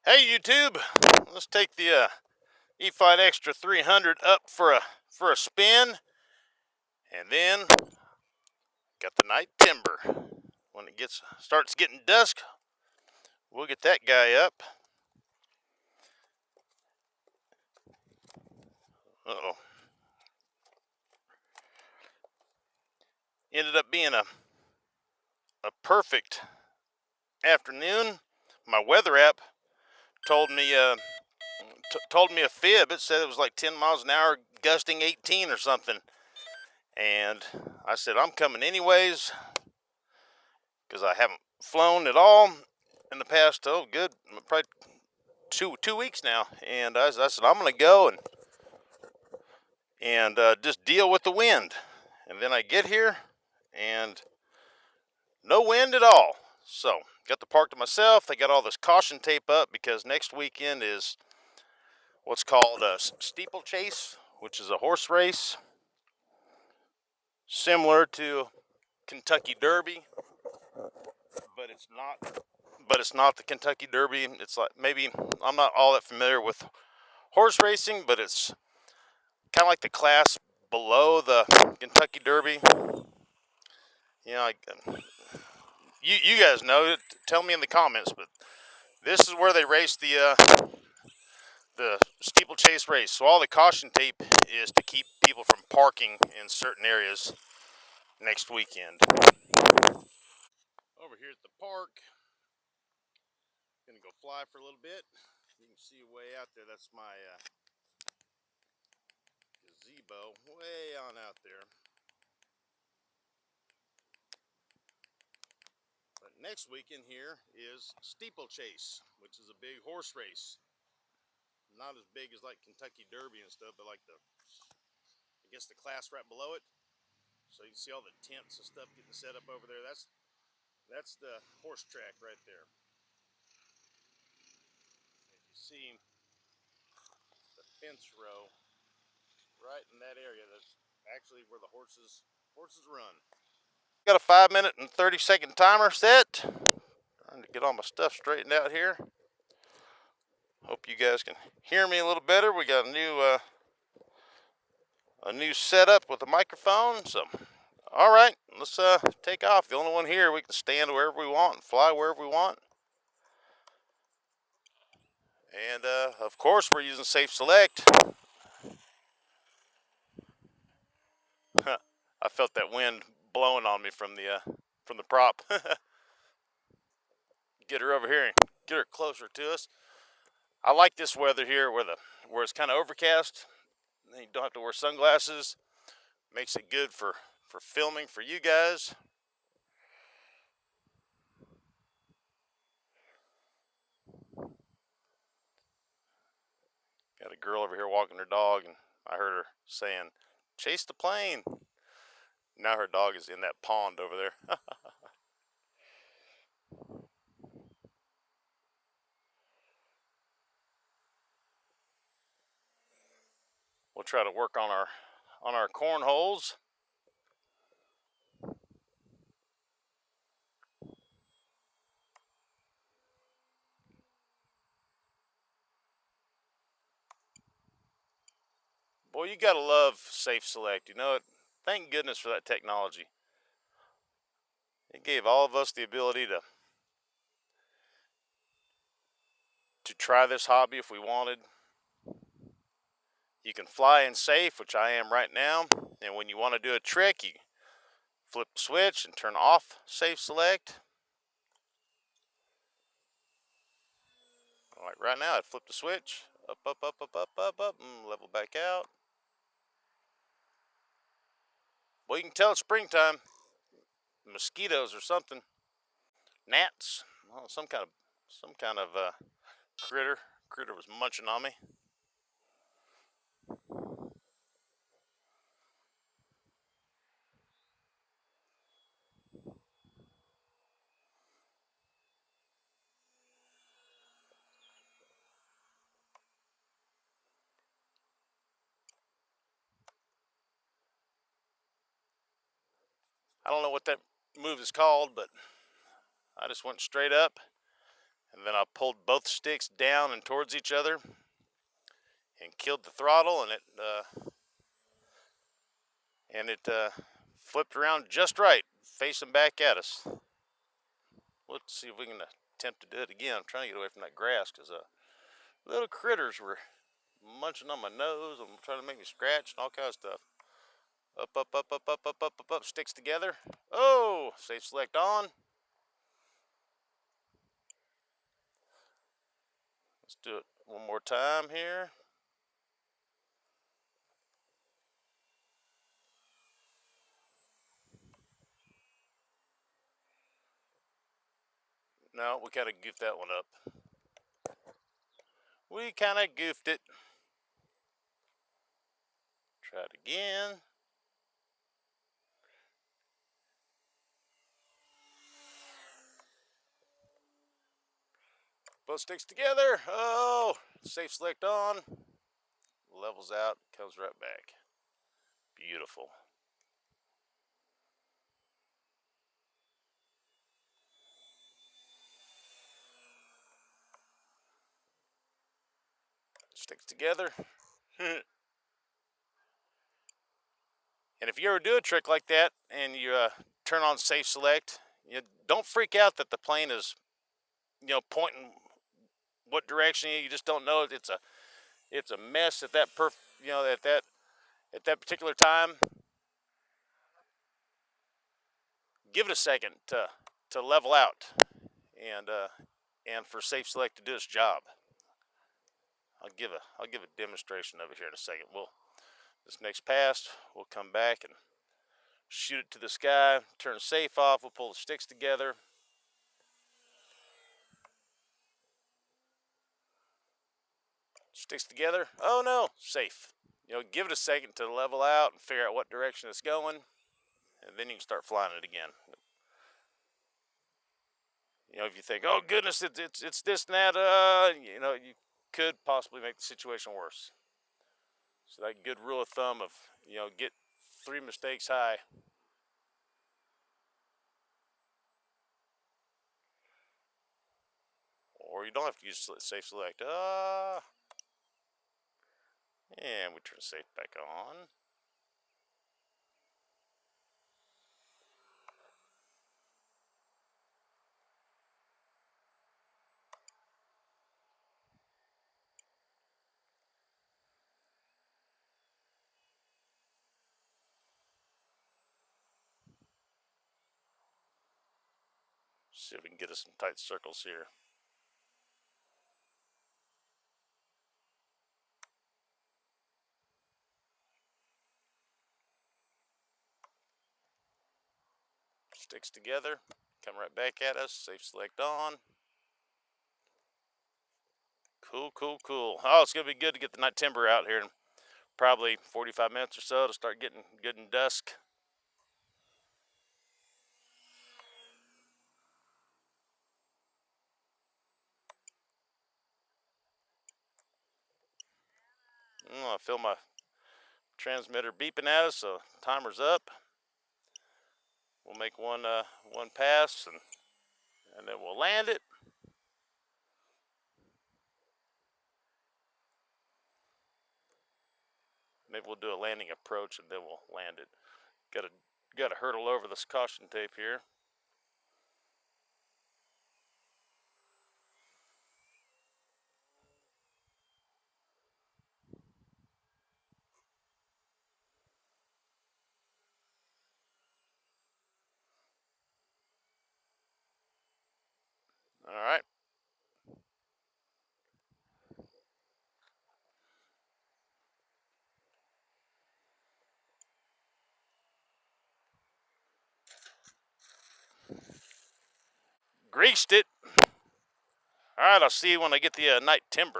Hey YouTube, let's take the E-Flite Extra 300 up for a spin, and then got the night timber. When it starts getting dusk, we'll get that guy up. Uh-oh. Ended up being a perfect afternoon. My weather app told me told me a fib. It said it was like 10 miles an hour, gusting 18 or something. And I said, I'm coming anyways, because I haven't flown at all in the past, probably two weeks now. And I said, I'm going to go and just deal with the wind. And then I get here and no wind at all. So got the park to myself. They got all this caution tape up because next weekend is what's called a steeplechase, which is a horse race similar to Kentucky Derby, but it's not the Kentucky Derby. It's like, maybe I'm not all that familiar with horse racing, but it's kind of like the class below the Kentucky Derby. You know, you guys know it. Tell me in the comments, but this is where they race the steeplechase race. So all the caution tape is to keep people from parking in certain areas next weekend. Over here at the park, gonna go fly for a little bit. You can see way out there. That's my gazebo way on out there. But next weekend here is steeplechase, which is a big horse race. Not as big as like Kentucky Derby and stuff, but like I guess the class right below it. So you can see all the tents and stuff getting set up over there. That's the horse track right there. If you see the fence row right in that area, that's actually where the horses run. Got a 5-minute and 30-second timer set. Trying to get all my stuff straightened out here. Hope you guys can hear me a little better. We got a new setup with a microphone. So, all right, let's take off. The only one here, we can stand wherever we want and fly wherever we want. And of course, we're using Safe Select. I felt that wind blowing on me from the prop. Get her over here and get her closer to us. I like this weather here where it's kind of overcast. You don't have to wear sunglasses. Makes it good for filming for you guys. Got a girl over here walking her dog, and I heard her saying, "Chase the plane." Now her dog is in that pond over there. We'll try to work on our cornholes. Boy, you gotta love Safe Select. You know it. Thank goodness for that technology. It gave all of us the ability to try this hobby if we wanted. You can fly in safe, which I am right now. And when you want to do a trick, you flip the switch and turn off Safe Select. Like right now, I'd flip the switch, up, up, up, up, up, up, up, and level back out. Well, you can tell it's springtime. Mosquitoes or something. Gnats. Well, some kind of critter. Critter was munching on me. I don't know what that move is called, but I just went straight up And then I pulled both sticks down and towards each other and killed the throttle, and it flipped around just right, facing back at us. Let's see if we can attempt to do it again. I'm trying to get away from that grass because little critters were munching on my nose and trying to make me scratch and all kinds of stuff. Up, up, up, up, up, up, up, up, up, sticks together. Oh, safe select on. Let's do it one more time here. No, we kind of goofed that one up. We kind of goofed it. Try it again. Both sticks together. Oh, safe select on. Levels out, comes right back. Beautiful. Sticks together. And if you ever do a trick like that and you turn on safe select, you don't freak out that the plane is, pointing what direction. You just don't know. It's a mess at that at that particular time. Give it a second to level out and for safe select to do its job. I'll give a demonstration of it here in a second. This next pass, we'll come back and shoot it to the sky, turn safe off, we'll pull the sticks together. Sticks together. Oh no, safe. Give it a second to level out and figure out what direction it's going, and then you can start flying it again. If you think, oh goodness, it's this and that, you could possibly make the situation worse. So that good rule of thumb of, get 3 mistakes high. Or you don't have to use safe select. And we turn safe back on. See if we can get us some tight circles here. Sticks together, come right back at us, safe select on. Cool, cool, cool. Oh, it's going to be good to get the night timber out here in probably 45 minutes or so to start getting good in dusk. I feel my transmitter beeping at us, so timer's up. We'll make one pass and then we'll land it. Maybe we'll do a landing approach and then we'll land it. Got to hurdle over this caution tape here. All right. Greased it. All right, I'll see you when I get the night timber